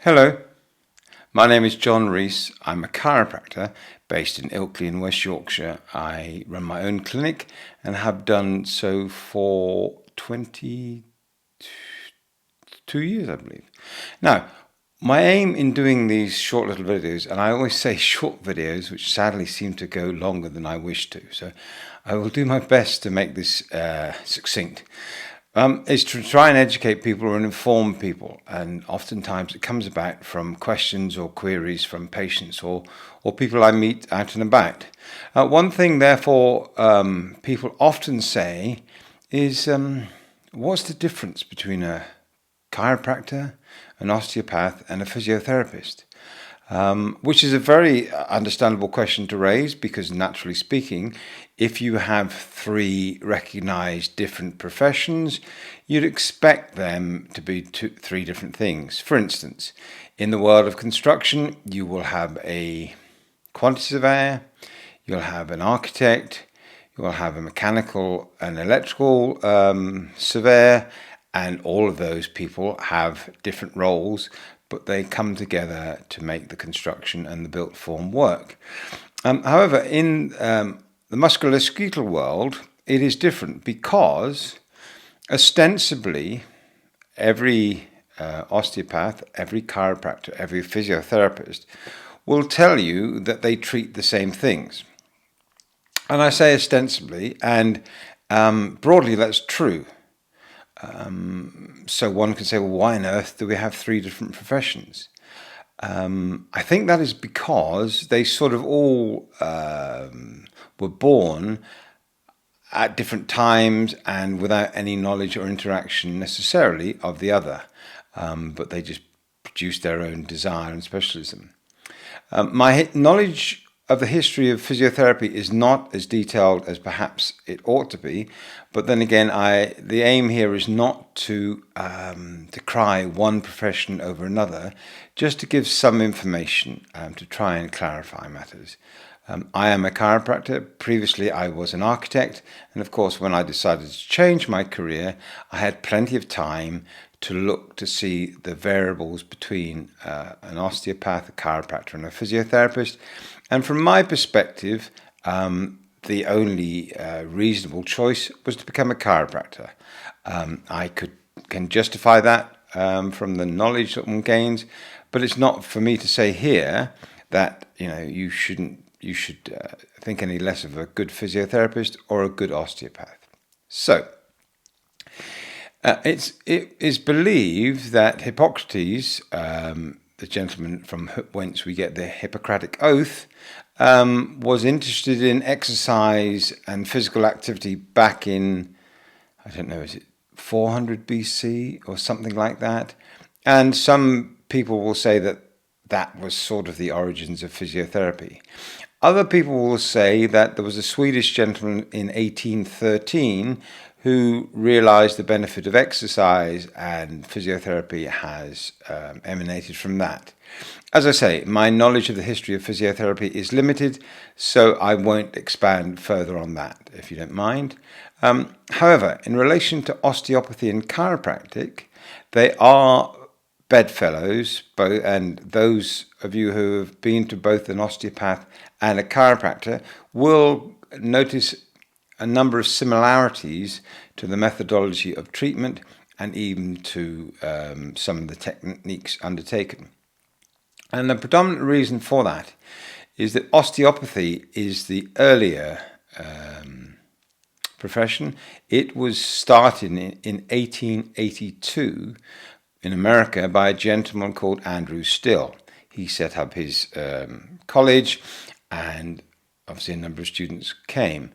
Hello, my name is John Rees. I'm a chiropractor based in Ilkley in West Yorkshire. I run my own clinic and have done so for 22 years, I believe. Now, my aim in doing these short little videos, and I always say short videos, which sadly seem to go longer than I wish to, so I will do my best to make this succinct. Is to try and educate people or inform people, and oftentimes it comes about from questions or queries from patients or people I meet out and about. One thing, therefore, people often say is, what's the difference between a chiropractor, an osteopath, and a physiotherapist? Which is a very understandable question to raise because, naturally speaking, if you have three recognized different professions, you'd expect them to be three different things. For instance, in the world of construction, you will have a quantity surveyor, you'll have an architect, you'll have a mechanical and electrical surveyor, and all of those people have different roles, but they come together to make the construction and the built form work. However, in the musculoskeletal world, it is different because ostensibly every osteopath, every chiropractor, every physiotherapist will tell you that they treat the same things. And I say ostensibly, and broadly that's true. So one can say, well, why on earth do we have three different professions? I think that is because they sort of all were born at different times and without any knowledge or interaction necessarily of the other, but they just produced their own desire and specialism. My knowledge of the history of physiotherapy is not as detailed as perhaps it ought to be, but then again, the aim here is not to decry one profession over another, just to give some information to try and clarify matters. I am a chiropractor. Previously, I was an architect, and of course, when I decided to change my career, I had plenty of time to look to see the variables between an osteopath, a chiropractor, and a physiotherapist. And from my perspective, the only reasonable choice was to become a chiropractor. I can justify that from the knowledge that one gains, but it's not for me to say here that you should think any less of a good physiotherapist or a good osteopath. So it is believed that Hippocrates, the gentleman from whence we get the Hippocratic Oath, was interested in exercise and physical activity back in, I don't know, is it 400 BC or something like that? And some people will say that that was sort of the origins of physiotherapy. Other people will say that there was a Swedish gentleman in 1813 who realized the benefit of exercise, and physiotherapy has emanated from that. As I say, my knowledge of the history of physiotherapy is limited, so I won't expand further on that, if you don't mind. However, in relation to osteopathy and chiropractic, they are bedfellows, and those of you who have been to both an osteopath and a chiropractor will notice a number of similarities to the methodology of treatment and even to some of the techniques undertaken. And the predominant reason for that is that osteopathy is the earlier profession. It was started in 1882 in America by a gentleman called Andrew Still. He set up his college, and obviously a number of students came,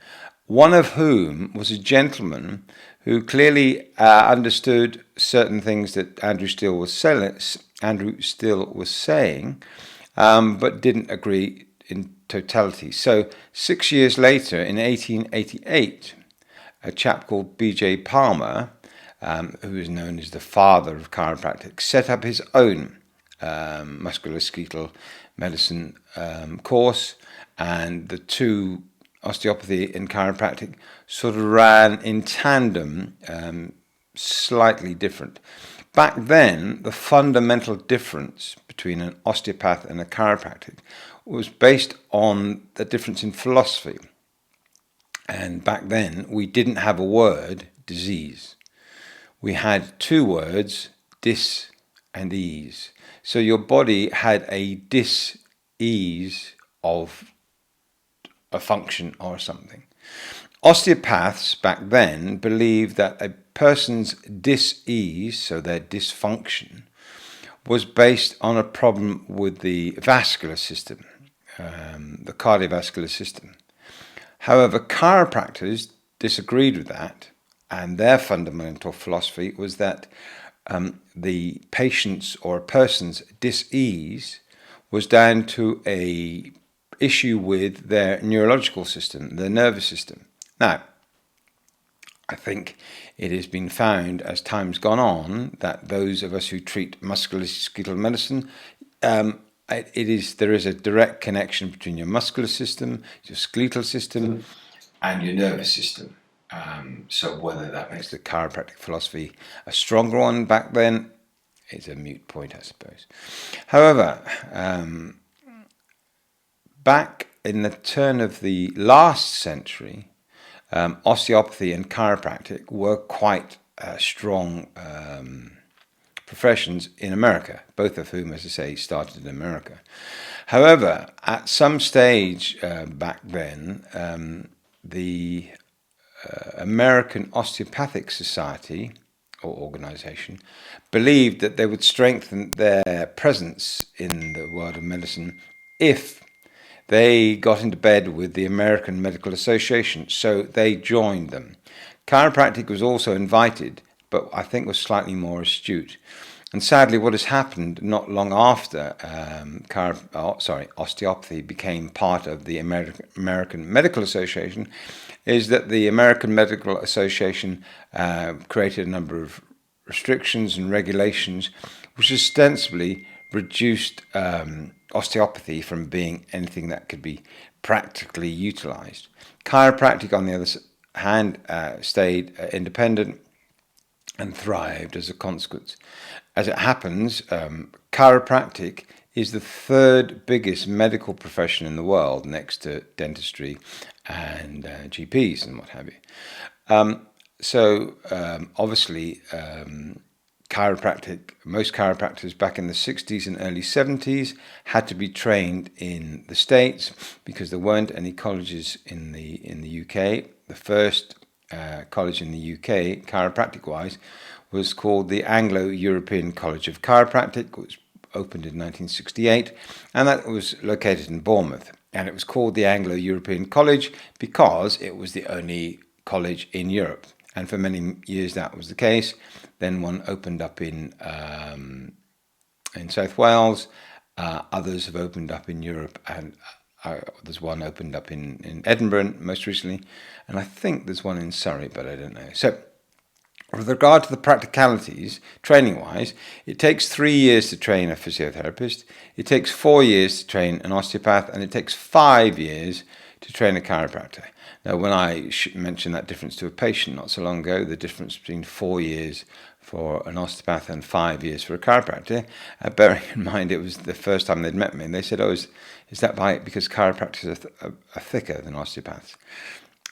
one of whom was a gentleman who clearly understood certain things that Andrew Still was saying, but didn't agree in totality. So 6 years later, in 1888, a chap called B.J. Palmer, who is known as the father of chiropractic, set up his own musculoskeletal medicine course, and the two, osteopathy and chiropractic, sort of ran in tandem, slightly different. back then, the fundamental difference between an osteopath and a chiropractic was based on the difference in philosophy. And back then, we didn't have a word, disease. We had two words, dis and ease. So your body had a dis-ease of a function or something. Osteopaths back then believed that a person's dis-ease, so their dysfunction, was based on a problem with the vascular system, the cardiovascular system. However, chiropractors disagreed with that, and their fundamental philosophy was that the patient's or a person's dis-ease was down to a issue with their neurological system, their nervous system. Now, I think it has been found as time's gone on that those of us who treat musculoskeletal medicine, there is a direct connection between your muscular system, your skeletal system, and your nervous system. So whether that makes the chiropractic philosophy a stronger one back then is a moot point, I suppose. However, back in the turn of the last century, osteopathy and chiropractic were quite strong professions in America, both of whom, as I say, started in America. However, at some stage back then, the American Osteopathic Society or organization believed that they would strengthen their presence in the world of medicine if they got into bed with the American Medical Association, so they joined them. Chiropractic was also invited, but I think was slightly more astute. And sadly, what has happened not long after osteopathy became part of the American Medical Association is that the American Medical Association created a number of restrictions and regulations which ostensibly reduced osteopathy from being anything that could be practically utilized. Chiropractic, on the other hand, stayed independent and thrived as a consequence. As it happens, chiropractic is the third biggest medical profession in the world, next to dentistry and GPs and what have you. Obviously, most chiropractors back in the 60s and early 70s had to be trained in the States because there weren't any colleges in the UK. The first college in the UK, chiropractic-wise, was called the Anglo-European College of Chiropractic, which opened in 1968, and that was located in Bournemouth. And it was called the Anglo-European College because it was the only college in Europe. And for many years that was the case. Then one opened up in South Wales. Others have opened up in Europe, and there's one opened up in Edinburgh most recently. And I think there's one in Surrey, but I don't know. So with regard to the practicalities, training-wise, it takes 3 years to train a physiotherapist. It takes 4 years to train an osteopath, and it takes 5 years to train a chiropractor. Now, when I mentioned that difference to a patient not so long ago, the difference between 4 years for an osteopath and 5 years for a chiropractor, bearing in mind it was the first time they'd met me, and they said, "Oh, is that because chiropractors are thicker than osteopaths?"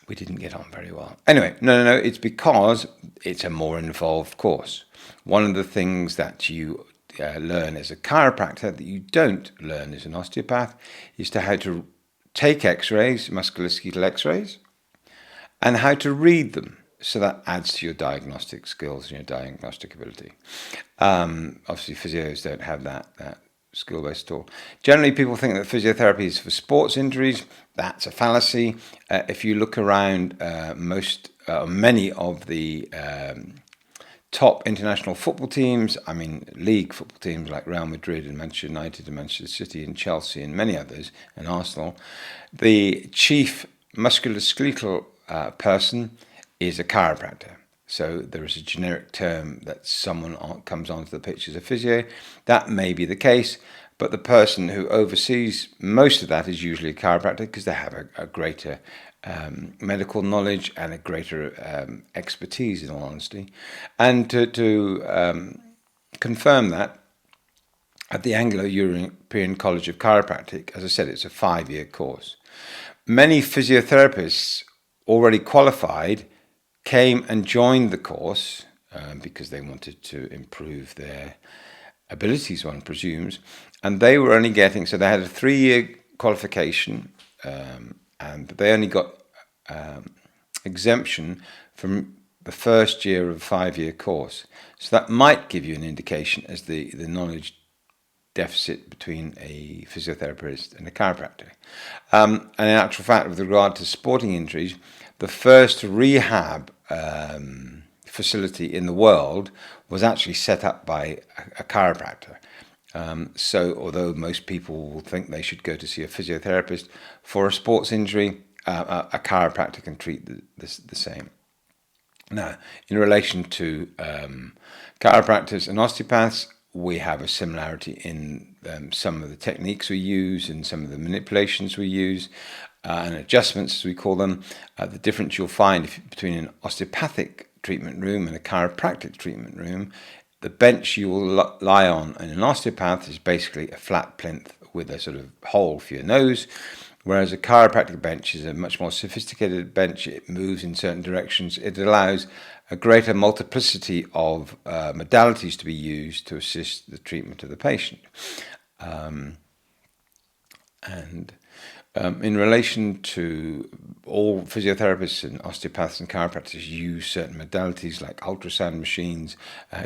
We didn't get on very well. Anyway, no, it's because it's a more involved course. One of the things that you learn as a chiropractor that you don't learn as an osteopath is how to take x-rays, musculoskeletal x-rays, and how to read them. So that adds to your diagnostic skills and your diagnostic ability. Obviously, physios don't have that skill base at all. Generally, people think that physiotherapy is for sports injuries. That's a fallacy. If you look around, many of the top international football teams, league football teams like Real Madrid and Manchester United and Manchester City and Chelsea and many others, and Arsenal, the chief musculoskeletal person is a chiropractor. So there is a generic term that someone comes onto the pitch as a physio. That may be the case, but the person who oversees most of that is usually a chiropractor because they have a greater medical knowledge and a greater expertise, in all honesty. And to confirmed that at the Anglo-European College of Chiropractic. As I said, it's a 5-year course. Many physiotherapists already qualified came and joined the course because they wanted to improve their abilities, one presumes, and they were only getting, so they had a 3-year qualification, and they only got exemption from the first year of a 5-year course. So that might give you an indication as the knowledge deficit between a physiotherapist and a chiropractor. And in actual fact, with regard to sporting injuries, the first rehab facility in the world was actually set up by a chiropractor. So although most people will think they should go to see a physiotherapist for a sports injury, a chiropractor can treat the same. Now, in relation to chiropractors and osteopaths, we have a similarity in some of the techniques we use and some of the manipulations we use and adjustments, as we call them. The difference you'll find between an osteopathic treatment room and a chiropractic treatment room, the bench you will lie on in an osteopath is basically a flat plinth with a sort of hole for your nose, whereas a chiropractic bench is a much more sophisticated bench. It moves in certain directions. It allows a greater multiplicity of modalities to be used to assist the treatment of the patient. In relation to all physiotherapists and osteopaths and chiropractors use certain modalities like ultrasound machines.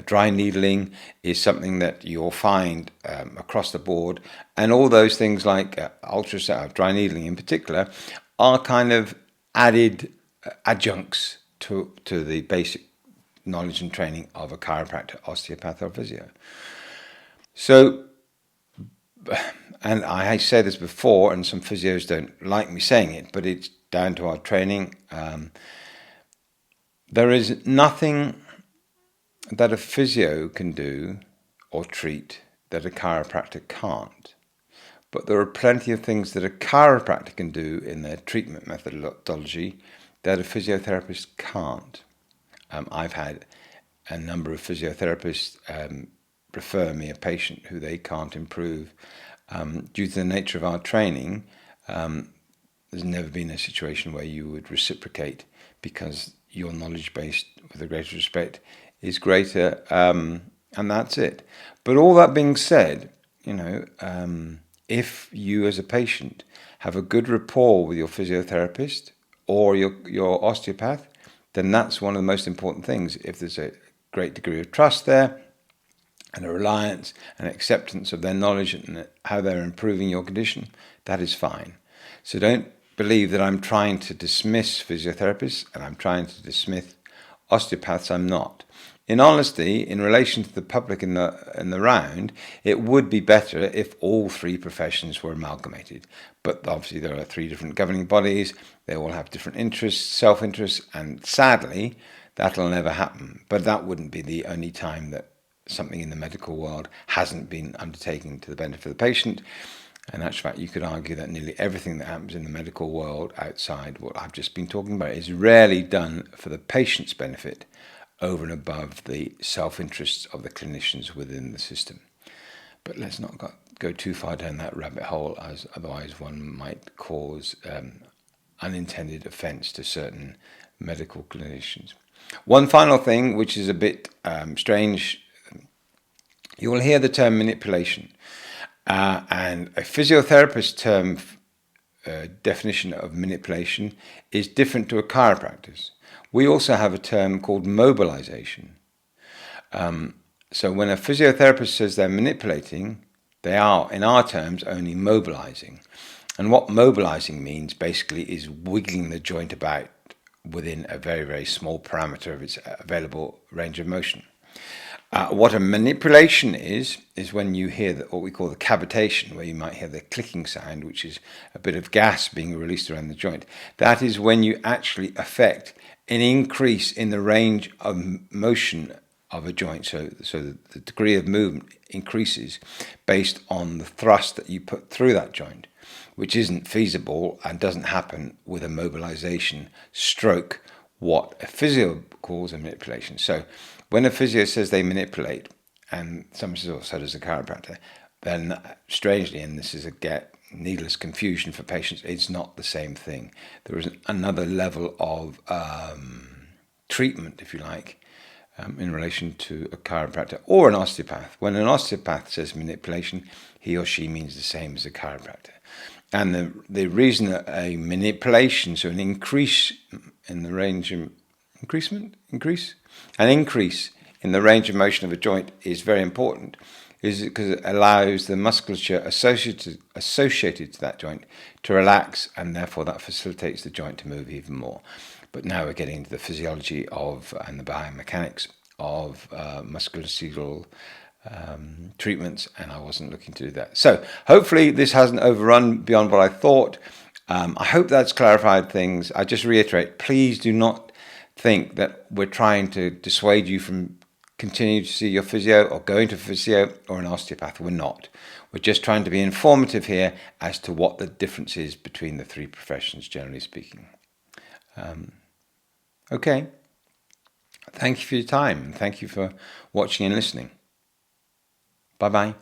Dry needling is something that you'll find across the board, and all those things like ultrasound, dry needling in particular, are kind of added adjuncts to the basic knowledge and training of a chiropractor, osteopath, or physio. So, and I say this before, and some physios don't like me saying it, but it's down to our training. There is nothing that a physio can do or treat that a chiropractor can't. But there are plenty of things that a chiropractor can do in their treatment methodology that a physiotherapist can't. I've had a number of physiotherapists refer me a patient who they can't improve. Due to the nature of our training, there's never been a situation where you would reciprocate because your knowledge base, with a greater respect, is greater, and that's it. But all that being said, if you as a patient have a good rapport with your physiotherapist or your osteopath, then that's one of the most important things. If there's a great degree of trust there, and a reliance and acceptance of their knowledge and how they're improving your condition, that is fine. So don't believe that I'm trying to dismiss physiotherapists and I'm trying to dismiss osteopaths. I'm not. In honesty, in relation to the public in the round, it would be better if all three professions were amalgamated. But obviously there are 3 different governing bodies. They all have different interests, self-interests, and sadly, that'll never happen. But that wouldn't be the only time that something in the medical world hasn't been undertaken to the benefit of the patient. And in actual fact, you could argue that nearly everything that happens in the medical world outside what I've just been talking about is rarely done for the patient's benefit over and above the self-interests of the clinicians within the system. But let's not go too far down that rabbit hole, as otherwise one might cause unintended offence to certain medical clinicians. One final thing, which is a bit strange, you will hear the term manipulation, and a physiotherapist term definition of manipulation is different to a chiropractor's. We also have a term called mobilization. So when a physiotherapist says they're manipulating, they are, in our terms, only mobilizing. And what mobilizing means basically is wiggling the joint about within a very, very small parameter of its available range of motion. What a manipulation is when you hear what we call the cavitation, where you might hear the clicking sound, which is a bit of gas being released around the joint. That is when you actually affect an increase in the range of motion of a joint. So the degree of movement increases based on the thrust that you put through that joint, which isn't feasible and doesn't happen with a mobilization stroke, what a physio calls a manipulation. So when a physio says they manipulate, and someone says, "Oh, so does a chiropractor." Then, strangely, and this is a needless confusion for patients, it's not the same thing. There is another level of treatment, if you like, in relation to a chiropractor or an osteopath. When an osteopath says manipulation, he or she means the same as a chiropractor. And the reason that a manipulation, so an increase in the range of increase in the range of motion of a joint is very important, is because it allows the musculature associated to that joint to relax, and therefore that facilitates the joint to move even more. But now we're getting into the physiology of and the biomechanics of musculoskeletal treatments, and I wasn't looking to do that. So hopefully this hasn't overrun beyond what I thought. I hope that's clarified things. I just reiterate, please do not think that we're trying to dissuade you from continuing to see your physio or going to physio or an osteopath. We're not. We're just trying to be informative here as to what the difference is between the three professions, generally speaking. Okay. Thank you for your time, and thank you for watching and listening. Bye-bye.